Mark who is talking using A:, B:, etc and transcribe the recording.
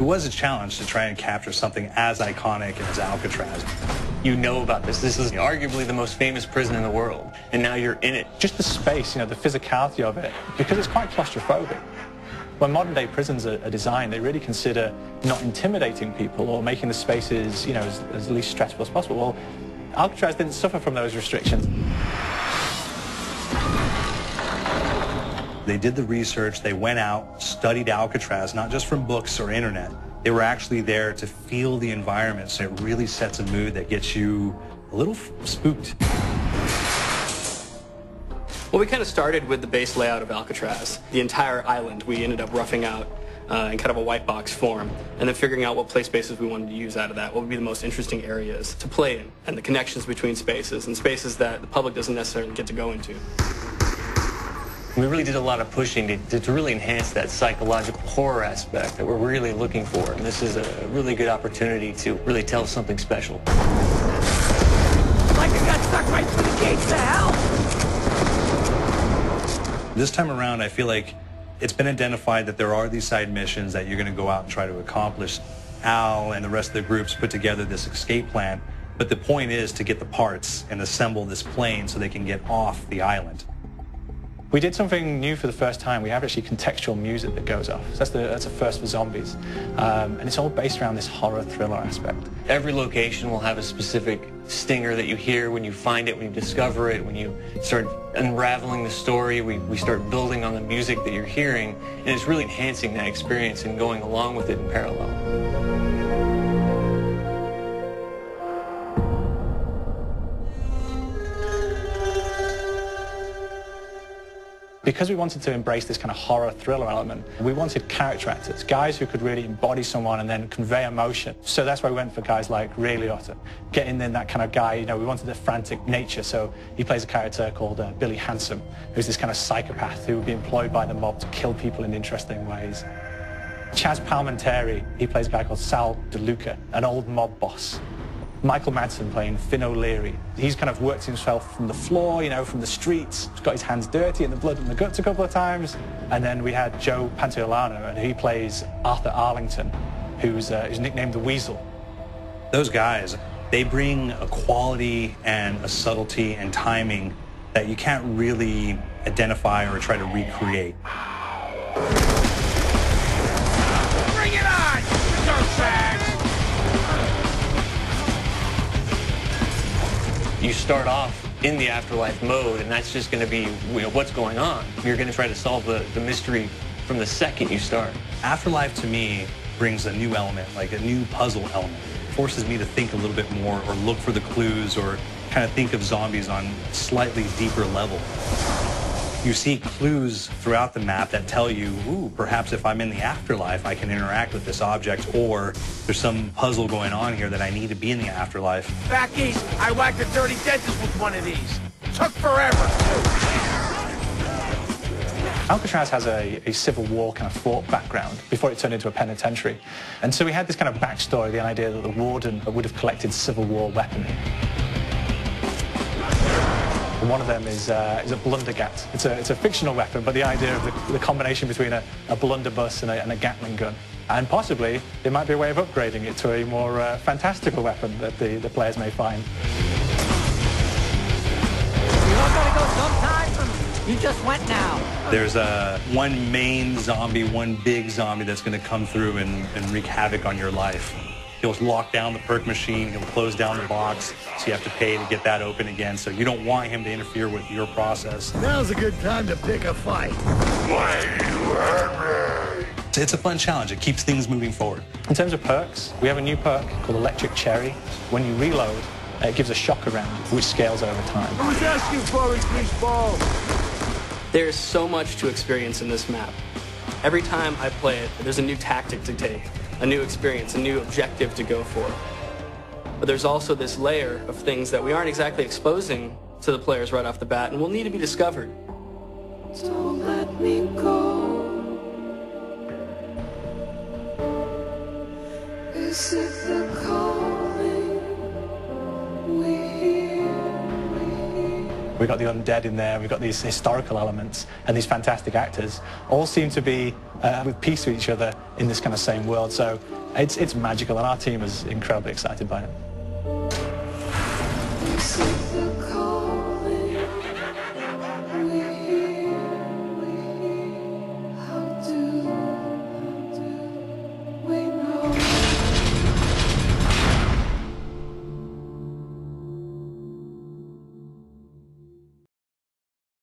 A: was a challenge to try and capture something as iconic as Alcatraz.
B: You know about this. This is arguably the most famous prison in the world, and now you're in it.
C: Just the space, the physicality of it, because it's quite claustrophobic. When modern-day prisons are designed, they really consider not intimidating people or making the spaces, as least stressful as possible. Well, Alcatraz didn't suffer from those restrictions.
A: They did the research, they went out, studied Alcatraz, not just from books or internet. They were actually there to feel the environment, so it really sets a mood that gets you a little spooked.
D: Well, we kind of started with the base layout of Alcatraz. The entire island we ended up roughing out in kind of a white box form, and then figuring out what play spaces we wanted to use out of that, what would be the most interesting areas to play in, and the connections between spaces, and spaces that the public doesn't necessarily get to go into.
B: We really did a lot of pushing to really enhance that psychological horror aspect that we're really looking for, and this is a really good opportunity to really tell something special.
E: Like I got stuck right through the gates to hell!
A: This time around, I feel like it's been identified that there are these side missions that you're going to go out and try to accomplish. Al and the rest of the groups put together this escape plan, but the point is to get the parts and assemble this plane so they can get off the island.
C: We did something new for the first time. We have actually contextual music that goes off. So that's a first for Zombies. And it's all based around this horror thriller aspect.
B: Every location will have a specific stinger that you hear when you find it, when you discover it, when you start unraveling the story, we start building on the music that you're hearing, and it's really enhancing that experience and going along with it in parallel.
C: Because we wanted to embrace this kind of horror thriller element, we wanted character actors, guys who could really embody someone and then convey emotion. So that's why we went for guys like Ray Liotta, getting in that kind of guy, we wanted the frantic nature. So he plays a character called Billy Handsome, who's this kind of psychopath who would be employed by the mob to kill people in interesting ways. Chaz Palminteri, he plays a guy called Sal DeLuca, an old mob boss. Michael Madsen playing Finn O'Leary. He's kind of worked himself from the floor, from the streets. He's got his hands dirty in the blood and the guts a couple of times. And then we had Joe Pantoliano, and he plays Arthur Arlington, who's nicknamed the Weasel.
A: Those guys, they bring a quality and a subtlety and timing that you can't really identify or try to recreate.
E: Bring it on, dirtbags!
B: You start off in the afterlife mode, and that's just going to be what's going on. You're going to try to solve the mystery from the second you start.
A: Afterlife, to me, brings a new element, like a new puzzle element. It forces me to think a little bit more or look for the clues or kind of think of zombies on a slightly deeper level. You see clues throughout the map that tell you, ooh, perhaps if I'm in the afterlife, I can interact with this object, or there's some puzzle going on here that I need to be in the afterlife.
E: Back east, I whacked a dirty dentist with one of these. Took forever.
C: Alcatraz has a Civil War kind of fort background before it turned into a penitentiary. And so we had this kind of backstory, the idea that the warden would have collected Civil War weaponry. And one of them is a blundergat. It's a fictional weapon, but the idea of the combination between a blunderbuss and a Gatling gun. And possibly, there might be a way of upgrading it to a more fantastical weapon that the players may find.
E: You all gotta go sometime? You just went now.
A: There's one main zombie, one big zombie that's going to come through and wreak havoc on your life. He'll lock down the perk machine, he'll close down the box, so you have to pay to get that open again, so you don't want him to interfere with your process.
F: Now's a good time to pick a fight.
A: It's a fun challenge. It keeps things moving forward.
C: In terms of perks, we have a new perk called Electric Cherry. When you reload, it gives a shock around, which scales over time.
F: Who's asking for it, greaseball?
D: There's so much to experience in this map. Every time I play it, there's a new tactic to take, a new experience, a new objective to go for. But there's also this layer of things that we aren't exactly exposing to the players right off the bat and will need to be discovered.
G: Don't let me go. Is it the calling we hear?
C: we've got the undead in there, we've got these historical elements, and these fantastic actors all seem to be with peace with each other in this kind of same world. So it's magical, and our team is incredibly excited by it.